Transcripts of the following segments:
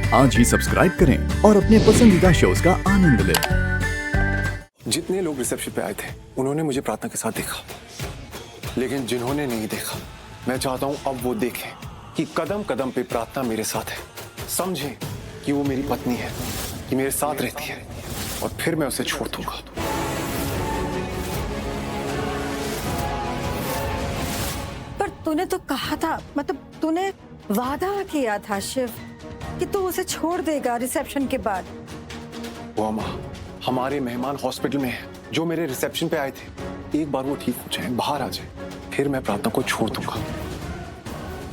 आज ही सब्सक्राइब करें और अपने पसंदीदा शोज का आनंद लें। जितने लोग रिसेप्शन पे आए थे उन्होंने मुझे प्रार्थना के साथ देखा, लेकिन जिन्होंने नहीं देखा, मैं चाहता हूं अब वो देखें कि कदम कदम पे प्रार्थना मेरे साथ है। समझें कि वो मेरी पत्नी है, कि मेरे साथ रहती है, और फिर मैं उसे छोड़ दूंगा। पर तूने तो कहा था, मतलब तूने वादा किया था शिव कि तू उसे छोड़ देगा रिसेप्शन के बाद। वो अम्मा, हमारे मेहमान हॉस्पिटल में हैं जो मेरे रिसेप्शन पे आए थे। एक बार वो ठीक हो जाए, बाहर आ जाए, फिर मैं प्रार्थना को छोड़ दूंगा।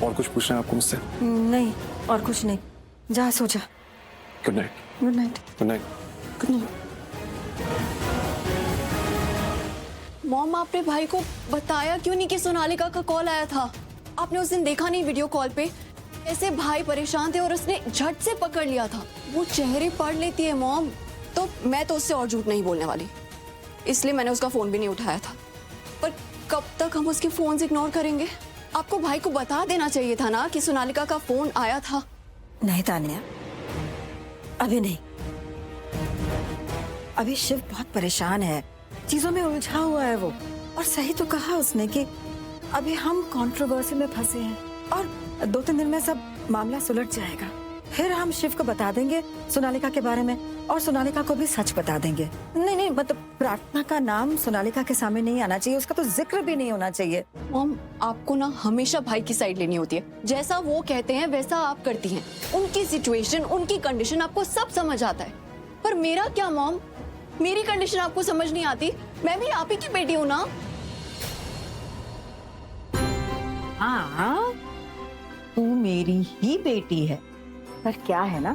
और कुछ पूछना है आपको मुझसे? नहीं, और कुछ नहीं। जा सो जा। Good night. Good night. Good night. Good night. Mom, आपने भाई को बताया क्यों नहीं कि सोनालिका का कॉल आया था? आपने उस दिन देखा नहीं वीडियो कॉल पे ऐसे भाई परेशान थे और उसने झट से पकड़ लिया था। वो चेहरे पढ़ लेती है मॉम। तो मैं तो उससे और झूठ नहीं बोलने वाली, इसलिए मैंने उसका फोन भी नहीं उठाया था। पर कब तक हम उसके फोन इग्नोर करेंगे? आपको भाई को बता देना चाहिए था ना कि सोनालिका का फोन आया था। नहीं तान्या, अभी नहीं। अभी शिव बहुत परेशान है, चीजों में उलझा हुआ है वो। और सही तो कहा उसने कि अभी हम कंट्रोवर्सी में फंसे हैं और 2-3 दिन में सब मामला सुलझ जाएगा। फिर हम शिव को बता देंगे सोनालिका के बारे में, और सोनालिका को भी सच बता देंगे। नहीं, मतलब प्रार्थना का नाम सोनालिका के सामने नहीं आना चाहिए, उसका तो जिक्र भी नहीं होना चाहिए। मॉम, आपको ना हमेशा भाई की साइड लेनी होती है। जैसा वो कहते हैं वैसा आप करती हैं। उनकी सिचुएशन, उनकी कंडीशन आपको सब समझ आता है। पर मेरा क्या मॉम? मेरी कंडीशन आपको समझ नहीं आती? मैं भी आप ही की बेटी हूँ ना। हाँ, तू मेरी ही बेटी है, पर क्या है ना,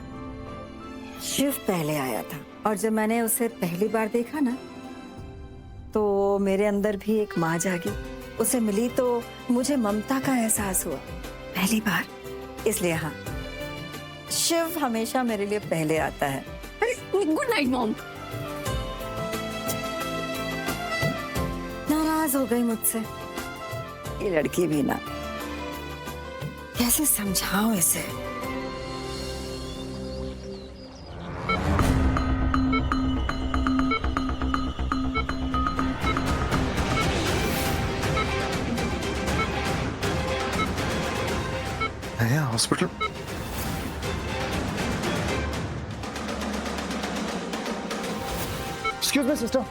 शिव पहले आया था और जब मैंने उसे पहली बार देखा ना, तो मेरे अंदर भी एक माँ जागी। उसे मिली तो मुझे ममता का एहसास हुआ पहली बार। इसलिए हाँ, शिव हमेशा मेरे लिए पहले आता है। Good night mom. नाराज हो गई मुझसे ये लड़की भी ना। कैसे समझाऊं इसे? है hospital? Excuse me sister,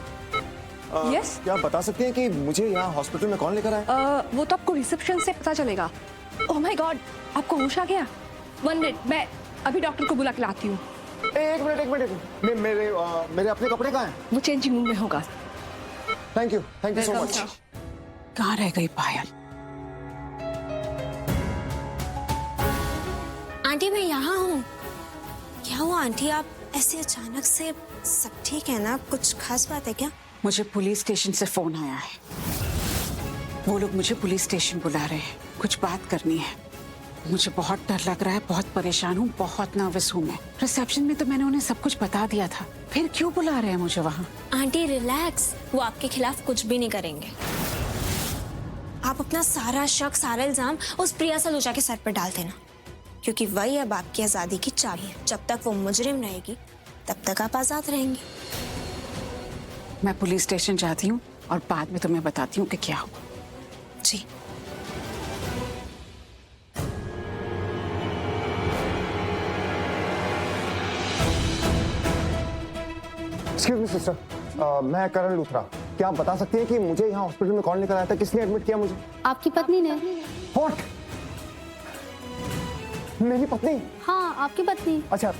yes? क्या आप बता सकते हैं कि मुझे यहाँ हॉस्पिटल में कौन लेकर आया? वो तो आपको रिसेप्शन से पता चलेगा। ओह माय गॉड, आपको होश आ गया? 1 मिनट, मैं अभी डॉक्टर को बुला के लाती हूँ। एक मिनट, मेरे अपने कपड़े कहाँ हैं? वो चेंजिंग रूम में होगा। Thank you so much. कहाँ रह गई पायल? आंटी, मैं यहाँ हूँ। क्या हुआ आंटी, आप ऐसे अचानक से? सब ठीक है ना? कुछ खास बात है क्या? मुझे पुलिस स्टेशन से फोन आया है। वो लोग मुझे पुलिस स्टेशन बुला रहे हैं, कुछ बात करनी है। मुझे बहुत डर लग रहा है, बहुत परेशान हूँ, बहुत नर्वस हूँ मैं। रिसेप्शन में तो मैंने उन्हें सब कुछ बता दिया था, फिर क्यों बुला रहे हैं मुझे वहाँ? आंटी रिलैक्स, वो आपके खिलाफ कुछ भी नहीं करेंगे। आप अपना सारा शक, सारा इल्जाम उस प्रिया सलूजा के सर पर डाल देना, क्योंकि वही अब आपकी आजादी की चाबी है। जब तक वो मुजरिम रहेगी तब तक आप आजाद रहेंगे। मैं पुलिस स्टेशन जाती हूँ और बाद में तुम्हें बताती हूँ कि क्या हुआ। जी। एक्सक्यूज मी सिस्टर, मैं करण लूथरा। क्या आप बता सकती हैं कि मुझे यहाँ हॉस्पिटल में कौन लेकर आया था? किसने एडमिट किया मुझे? आपकी पत्नी ने। What? मेरी पत्नी? हाँ, आपकी पत्नी। अच्छा,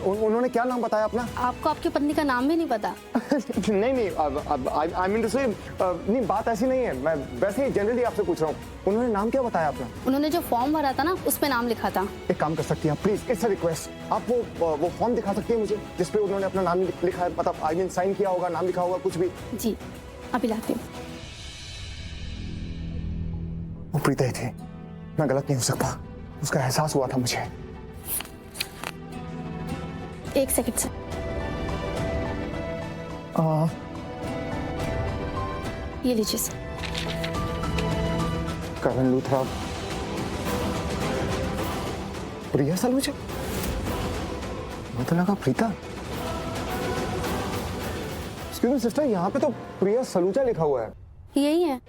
उन्होंने क्या नाम बताया अपना? आपको आपकी पत्नी का नाम भी नहीं पता? नहीं, आई मीन टू से, नहीं, बात ऐसी नहीं है। मैं वैसे ही जनरली आपसे पूछ रहा हूँ। उन्होंने नाम क्या बताया अपना? उन्होंने जो फॉर्म भरा था ना, उस पे नाम लिखा था। एक काम कर सकती हैं प्लीज, इट्स अ रिक्वेस्ट, आप वो फॉर्म दिखा सकती हैं मुझे जिसपे उन्होंने अपना नाम लिखा है, मतलब आई मीन साइन किया होगा, नाम लिखा होगा, कुछ भी। जी, अभी लाती हूँ। वो प्रीता ही थी, मैं गलत नहीं हो सकता। उसका एहसास हुआ था मुझे। 1 सेकंड से। ये लीजिए सर। करण लूथरा, प्रिया सलूजा? मुझे तो लगा प्रीता। एक्सक्यूज मी सिस्टर, यहाँ पे तो प्रिया सलूजा लिखा हुआ है। यही है।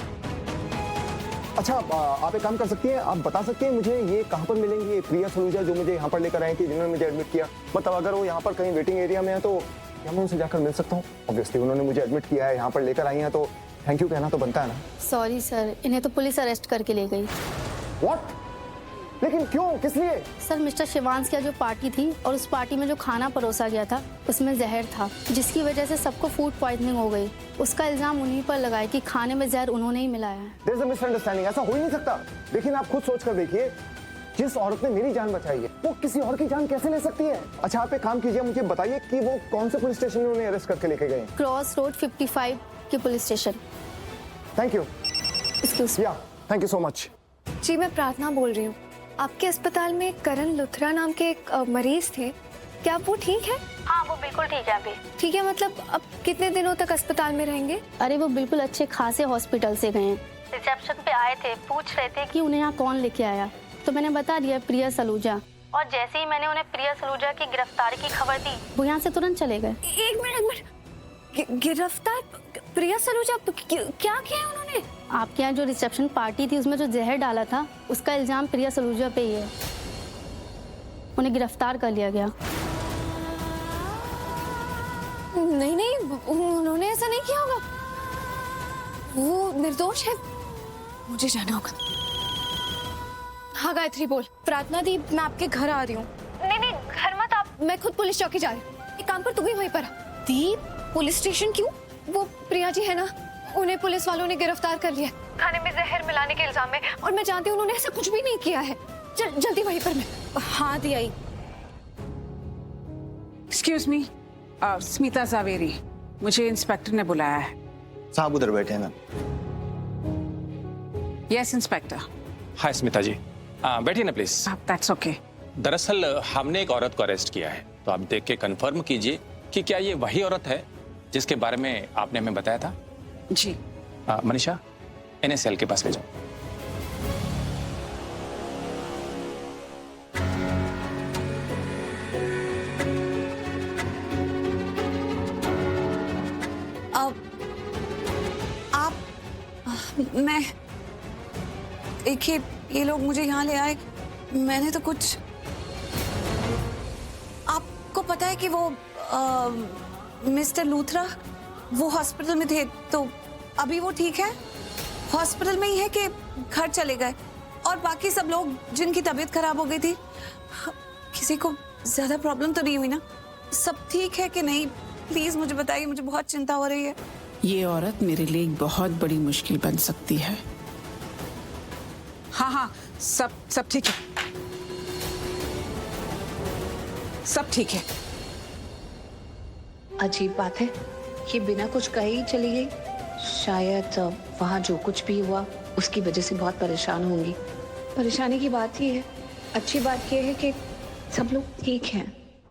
अच्छा, आप एक काम कर सकती हैं, आप बता सकती हैं मुझे ये कहाँ पर मिलेंगी, ये प्रिया सलूजा जो मुझे यहाँ पर लेकर आई थी, जिन्होंने मुझे एडमिट किया। मतलब अगर वो यहाँ पर कहीं वेटिंग एरिया में है तो क्या मैं उनसे जाकर मिल सकता हूँ? ऑब्वियसली उन्होंने मुझे एडमिट किया है, यहाँ पर लेकर आई हैं तो थैंक यू कहना तो बनता है ना। सॉरी सर, इन्हें तो पुलिस अरेस्ट करके ले गई। व्हाट? लेकिन क्यों, किस लिए? सर, मिस्टर शिवांश की जो पार्टी थी और उस पार्टी में जो खाना परोसा गया था उसमें जहर था, जिसकी वजह से सबको फूड पॉइजनिंग हो गई। उसका इल्जाम उन्हीं पर लगाया कि खाने में जहर उन्होंने ही मिलाया है। There is a misunderstanding, ऐसा हो ही नहीं सकता। लेकिन आप खुद सोच कर देखिए, जिस औरत ने मेरी जान बचाई है वो किसी और की जान कैसे ले सकती है? अच्छा, आप एक काम कीजिए, मुझे बताइए कि वो कौन से पुलिस स्टेशन में उन्हें अरेस्ट करके लेके गए? क्रॉस रोड 55 के police station. Thank you. Excuse या, थैंक यू सो मच। जी, मैं प्रार्थना बोल रही हूँ। आपके अस्पताल में करण लुथरा नाम के एक मरीज थे, क्या वो ठीक है? हाँ, वो बिल्कुल ठीक है अभी। ठीक है, मतलब अब कितने दिनों तक अस्पताल में रहेंगे? अरे वो बिल्कुल अच्छे खासे हॉस्पिटल से गए हैं। रिसेप्शन पे आए थे, पूछ रहे थे कि उन्हें यहाँ कौन लेके आया, तो मैंने बता दिया प्रिया सलूजा। और जैसे ही मैंने उन्हें प्रिया सलूजा की गिरफ्तारी की खबर दी, वो यहाँ से तुरंत चले गए। एक मिनट, गिरफ्तार प्रिया सलूजा? क्या किया है उन्होंने? आपके यहाँ जो रिसेप्शन पार्टी थी उसमें जो जहर डाला था उसका इल्जाम प्रिया सलूजा पे ही है। उन्हें गिरफ्तार कर लिया गया। नहीं, उन्होंने ऐसा नहीं किया होगा, वो निर्दोष है। मुझे जाना होगा। हाँ गायत्री बोल। प्रार्थना दी, मैं आपके घर आ रही हूँ। नहीं, घर मत आप, मैं खुद पुलिस चौकी जा रही हूँ। एक काम कर, तू भी वहीं पर। दीप, पुलिस स्टेशन क्यों? वो प्रिया जी है ना, उन्हें पुलिस वालों ने गिरफ्तार कर लिया खाने में जहर मिलाने के इल्जाम में, और मैं जानती हूँ उन्होंने ऐसा कुछ भी नहीं किया है। जल्दी वहीं पर। मैं हाँ दी आई। एक्सक्यूज मी, स्मिता जावेरी, मुझे इंस्पेक्टर ने बुलाया है। साहब उधर बैठे हैं ma'am. Yes inspector. Hi Smita ji, बैठिए ना प्लीज। That's okay. दरअसल हमने एक औरत को अरेस्ट किया है, तो आप देख के कंफर्म कीजिए कि क्या ये वही औरत है जिसके बारे में आपने हमें बताया था। जी। मनीषा, इन्हें सेल के पास ले जाओ। मैं देखिए, ये लोग मुझे यहाँ ले आए, मैंने तो कुछ। आपको पता है कि वो मिस्टर लूथरा वो हॉस्पिटल में थे, तो अभी वो ठीक है, हॉस्पिटल में ही है कि घर चले गए? और बाकी सब लोग जिनकी तबीयत खराब हो गई थी, किसी को ज्यादा प्रॉब्लम तो नहीं हुई ना? सब ठीक है कि नहीं? प्लीज मुझे बताइए, मुझे बहुत चिंता हो रही है। ये औरत मेरे लिए एक बहुत बड़ी मुश्किल बन सकती है। हाँ, सब ठीक है, सब ठीक है। अजीब बात है, ये बिना कुछ कहे ही चली गई। शायद वहाँ जो कुछ भी हुआ उसकी वजह से बहुत परेशान होंगी। परेशानी की बात ही है, अच्छी बात यह है कि सब लोग ठीक हैं।